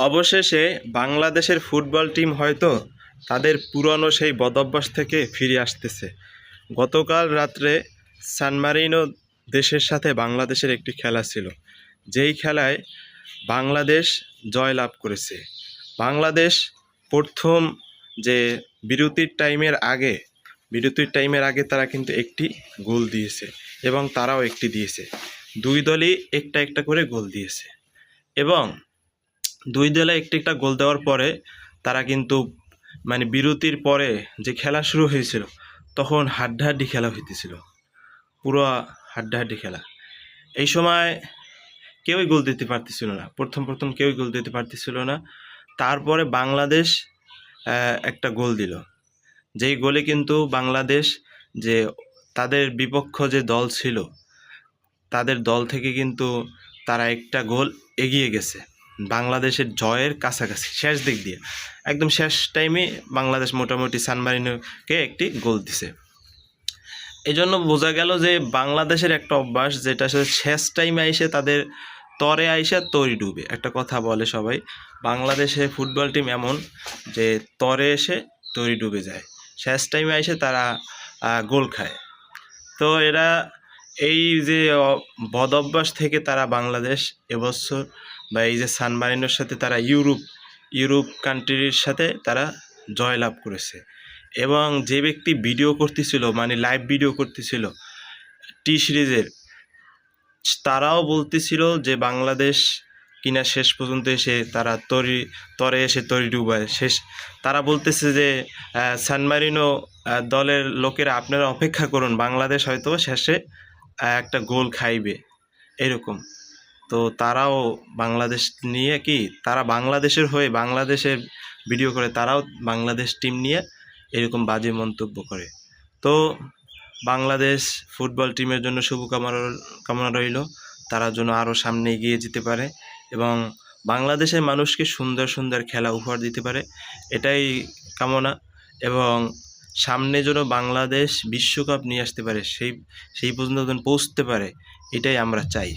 অবশেষে বাংলাদেশের football team হয়তো তাদের পুরনো সেই বদভ্যাস থেকে ফিরে আসতেছে। গতকাল রাত্রে সান মারিনো দেশের সাথে বাংলাদেশের একটি খেলা ছিল, যেই খেলায় বাংলাদেশ জয়লাভ করেছে। বাংলাদেশ প্রথম যে বিরতির টাইমের আগে তারা কিন্তু একটি গোল দিয়েছে এবং তারাও একটি দিয়েছে। দুই দলই একটা একটা করে গোল দিয়েছে এবং দুই দলে একটা গোল দেওয়ার পরে তারা কিন্তু বিরতির পরে যে খেলা শুরু হয়েছিল তখন হাড্ডাহাড্ডি খেলা হইতেছিল, পুরো হাড্ডাহাড্ডি খেলা। এই সময় কেউই গোল দিতে পারতেছিল না, প্রথম কেউই গোল দিতে পারতেছিল না। তারপরে বাংলাদেশ একটা গোল দিল, যেই গোলে কিন্তু বাংলাদেশ যে তাদের বিপক্ষ যে দল ছিল তাদের দল থেকে কিন্তু তারা একটা গোল এগিয়ে গেছে বাংলাদেশের জয়ের কাছাকাছি। শেষ দিক দিয়ে একদম শেষ টাইমে বাংলাদেশ মোটামুটি সান মারিনোকে একটি গোল দিছে। এই জন্য বোঝা গেল যে বাংলাদেশের একটা অভ্যাস, যেটা শেষ টাইমে আইসে তাদের তরে আইসা তরি ডুবে। একটা কথা বলে সবাই, বাংলাদেশে ফুটবল টিম এমন যে তরে এসে তরি ডুবে যায়, শেষ টাইমে আইসে তারা গোল খায়। তো এরা এই যে বদ অভ্যাস থেকে তারা বাংলাদেশ এবছর বা এই যে সান মারিনোর সাথে তারা ইউরোপ কান্ট্রির সাথে তারা জয়লাভ করেছে। এবং যে ব্যক্তি ভিডিও করতেছিল, লাইভ ভিডিও করতেছিল টি সিরিজের, তারাও বলতেছিল যে বাংলাদেশ কিনা শেষ পর্যন্ত এসে তারা তরে এসে তরি ডুবায় শেষ। তারা বলতেছে যে সান মারিনো দলের লোকেরা আপনারা অপেক্ষা করুন, বাংলাদেশ হয়তো শেষে একটা গোল খাইবে এরকম। তো তারাও বাংলাদেশ নিয়ে তারা বাংলাদেশের হয়ে বাংলাদেশের ভিডিও করে, তারাও বাংলাদেশ টিম নিয়ে এরকম বাজে মন্তব্য করে। তো বাংলাদেশ ফুটবল টিমের জন্য শুভকামনা রইল, তারা যেন আরও সামনে এগিয়ে যেতে পারে এবং বাংলাদেশের মানুষকে সুন্দর সুন্দর খেলা উপহার দিতে পারে, এটাই কামনা। এবং সামনে যেন বাংলাদেশ বিশ্বকাপ নিয়ে আসতে পারে, সেই পর্যন্ত যেন পৌঁছতে পারে, এটাই আমরা চাই।